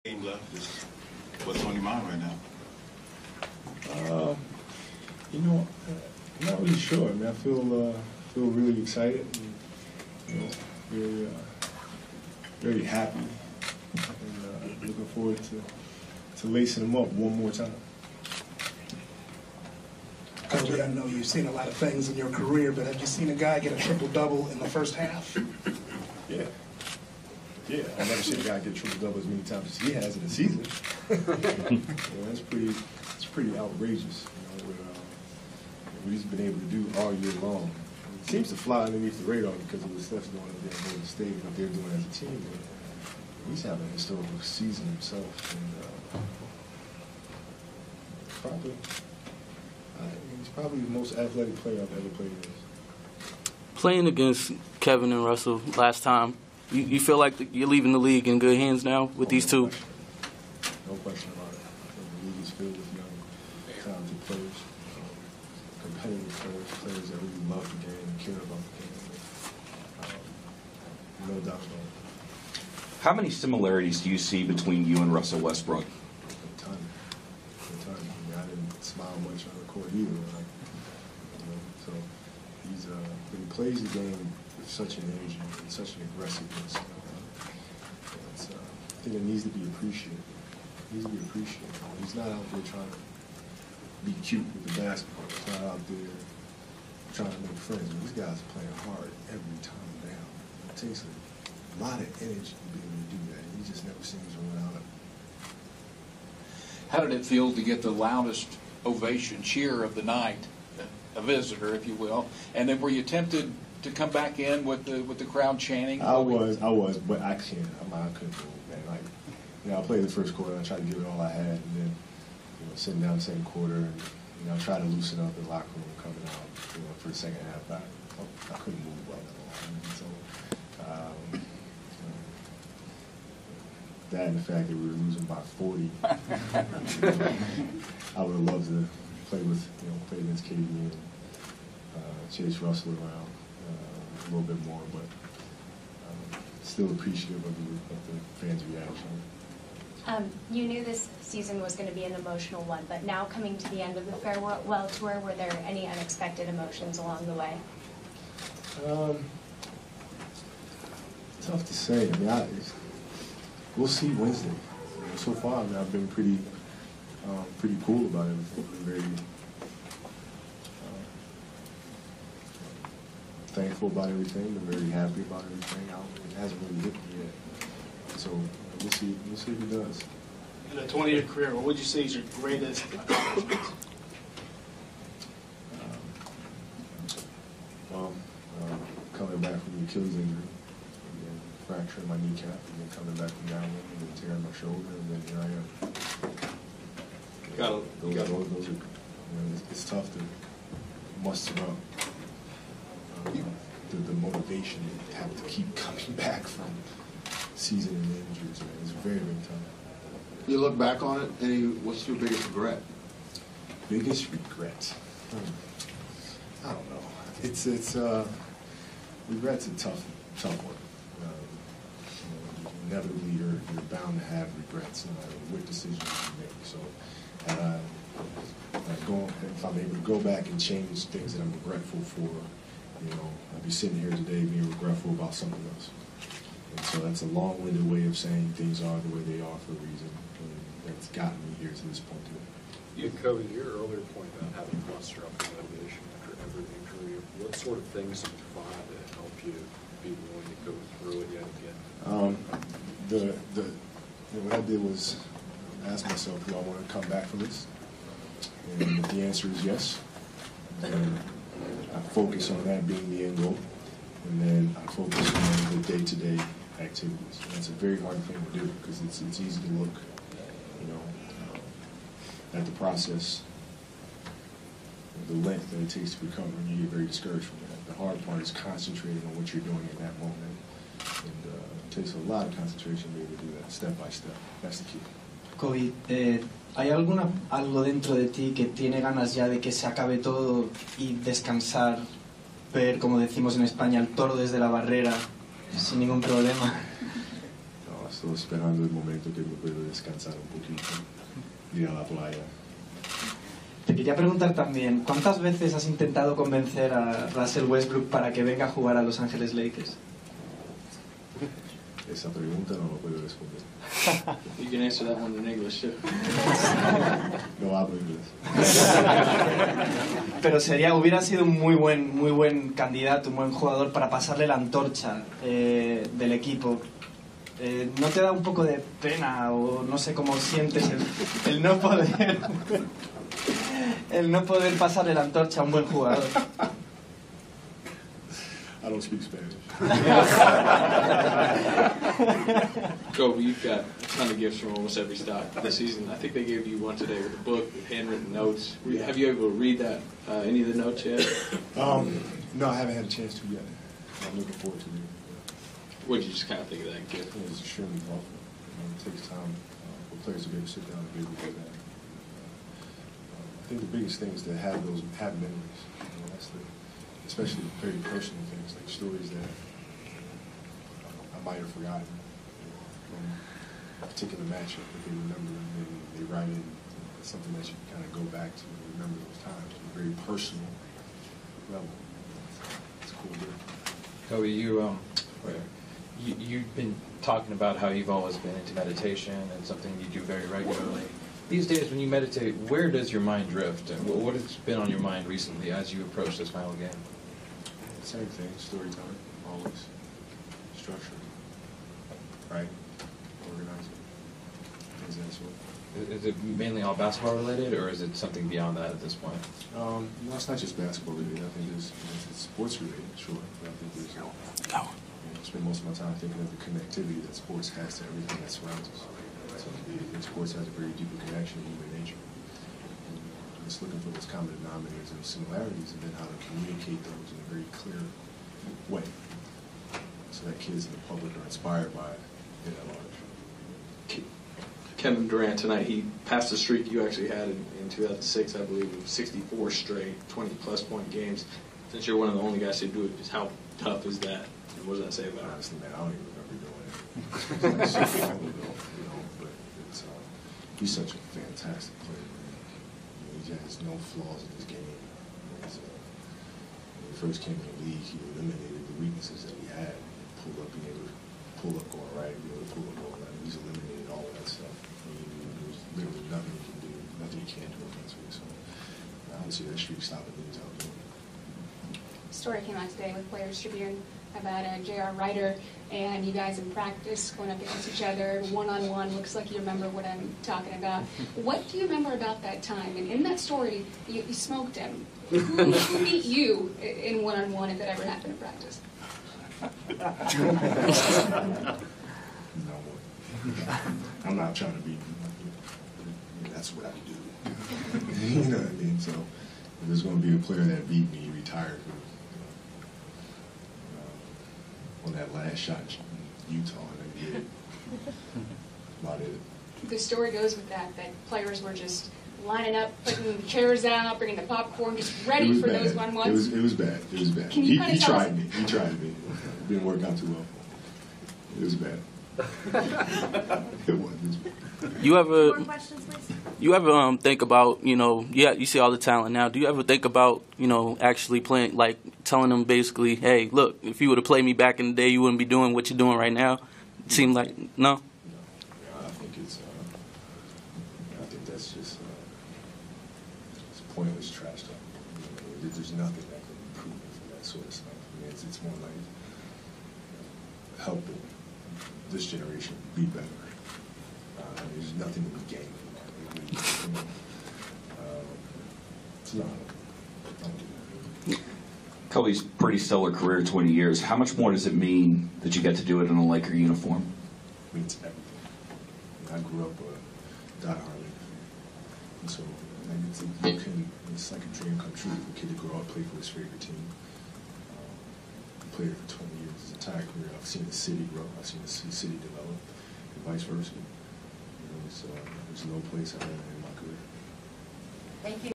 Game left. What's on your mind right now? You know, I'm not really sure. I mean, I feel really excited. And, you know, very happy, and looking forward to lacing them up one more time. Coach, I know you've seen a lot of things in your career, but have you seen a guy get a triple-double in the first half? Yeah. Yeah, I've never seen a guy get triple-double as many times as he has in a season. That's pretty outrageous. You know, what he's been able to do all year long. It seems to fly underneath the radar because of the stuff going on there in Golden State and what they're doing as a team. But he's having a historical season himself, and he's probably the most athletic player I've ever played against. Playing against Kevin and Russell last time, you feel like you're leaving the league in good hands now with these two? No question about it. I think the league is filled with young, talented players, competitive players that really love the game and care about the game. No doubt about it. How many similarities do you see between you and Russell Westbrook? A ton. I mean, I didn't smile much on the court either. So but he plays the game with such an energy and such an aggressiveness. I think it needs to be appreciated. He's not out there trying to be cute with the basketball. He's not out there trying to make friends. This guy's playing hard every time down. It takes a lot of energy to be able to do that. He just never seems to run out of it. How did it feel to get the loudest ovation, cheer of the night, a visitor, if you will? And then were you tempted to come back in with the crowd chanting? I was, but I can't. I couldn't move, man. Like, I played the first quarter. I tried to give it all I had, and then sitting down the second quarter, and I tried to loosen up the locker room coming out for the second half. I couldn't move well at all. So that and the fact that we were losing by 40, I would have loved to play against KD and chase Russell around a little bit more, but still appreciative of the fans' reaction. You knew this season was going to be an emotional one, but now coming to the end of the farewell tour, were there any unexpected emotions along the way? Tough to say. I mean, we'll see Wednesday. So far, I've been pretty cool about everything. Very thankful about everything. Been very happy about everything. It hasn't really hit me yet. So we'll see if he does. In a 20-year career, what would you say is your greatest accomplishment? Coming back from the Achilles injury, and then fracturing my kneecap, and then coming back from down and then tearing my shoulder, and then here I am. Those are, it's tough to muster up the motivation to have to keep coming back from season-ending injuries. Man. It's very, very tough. You look back on it, what's your biggest regret? Biggest regret? I don't know. It's regret's a tough one. Inevitably, you're bound to have regrets no matter what decisions you make. So, if I'm able to go back and change things that I'm regretful for, I'd be sitting here today being regretful about something else. And so that's a long-winded way of saying things are the way they are for a reason, and that's gotten me here to this point today. You, Cody, your earlier point about having to muster up the motivation after every injury, what sort of things do you find that help you be willing to go through it yet again? What I did was ask myself, do I want to come back from this? And if the answer is yes, then I focus on that being the end goal, and then I focus on the day-to-day activities. And that's a very hard thing to do because it's easy to look, at the process, the length that it takes to recover, and you get very discouraged from that. The hard part is concentrating on what you're doing in that moment, and it takes a lot of concentration to be able to do that step by step. That's the key. Kobe, ¿hay algo dentro de ti que tiene ganas ya de que se acabe todo y descansar, ver, como decimos en España, el toro desde la barrera sin ningún problema? No, Estoy esperando el momento que me puedo descansar un poquito, ir a la playa. Te quería preguntar también, ¿cuántas veces has intentado convencer a Russell Westbrook para que venga a jugar a Los Ángeles Lakers? Esa pregunta no lo puedo responder. You can answer that one in English too. No hablo inglés. Pero hubiera sido un muy buen candidato, un buen jugador para pasarle la antorcha del equipo. ¿No te da un poco de pena o no sé cómo sientes el no poder pasarle la antorcha a un buen jugador? I don't speak Spanish. Kobe, you've got a ton of gifts from almost every stock this season. I think they gave you one today with a book with handwritten notes. Have you able to read that? Any of the notes yet? No, I haven't had a chance to yet. I'm looking forward to it. What did you just kind of think of that gift? It was extremely thoughtful. It takes time for players to be able to sit down and be able to do that. I think the biggest thing is to have memories. That's especially very personal things, like stories that I might have forgotten from a particular matchup, but they remember and they write in something that you can kind of go back to and remember those times on a very personal level. It's cool. Kobe, you've been talking about how you've always been into meditation and something you do very regularly. These days, when you meditate, where does your mind drift? And what has been on your mind recently as you approach this final game? Same thing, storytelling, always. Structure, right? Organizing, things of that sort. Is it mainly all basketball related, or is it something beyond that at this point? No, it's not just basketball related. I think it's sports related, sure. But I think I spend most of my time thinking of the connectivity that sports has to everything that surrounds us. So I think sports has a very deeper connection to human nature. And just looking for those common denominators and similarities, and then how to communicate those in a very clear way, so that kids and the public are inspired by it at large. Kevin Durant tonight, he passed the streak you actually had in 2006, I believe, of 64 straight 20-plus point games. Since you're one of the only guys who do it, just how tough is that? And what does that say about it? Honestly, man, I don't even remember doing it. It's like so long ago, but he's such a fantastic player, man. He has no flaws in his game. When he first came in the league, he eliminated the weaknesses that he had. Being able to pull up going right, being able to pull up going left. He's eliminated all of that stuff. There's literally nothing he can do, nothing he can't do offensively. So I don't see that streak stopping things out there. Story came out today with Players Tribune about J.R. Ryder and you guys in practice going up against each other, one-on-one. Looks like you remember what I'm talking about. What do you remember about that time? And in that story, you smoked him. Who beat you in one-on-one if it ever happened in practice? No, I'm not trying to be. That's what I do. You know what I mean? So if there's going to be a player that beat me, retired on that last shot in Utah, and they did. About it. The story goes with that players were just lining up, putting chairs out, bringing the popcorn, just ready for those one-ones. It was bad. It was bad. Can you He tried me. He tried me. It didn't work out too well. It was bad. It was. You ever? More questions, please? You ever think about, you see all the talent now. Do you ever think about, actually playing, like telling them basically, hey, look, if you would have played me back in the day, you wouldn't be doing what you're doing right now? It seemed like, no? I think that's just it's pointless trash talk. There's nothing that can improve from that sort of stuff. I mean, it's more like helping this generation be better. There's nothing to be gained from that. So, Kobe's pretty stellar career, 20 years. How much more does it mean that you get to do it in a Laker uniform? It means everything. I grew up a diehard Laker fan. And so it's like a dream come true for a kid to grow up, play for his favorite team. Played for 20 years, his entire career. I've seen the city grow. I've seen the city develop, and vice versa. So there's no place I've been in my career. Thank you.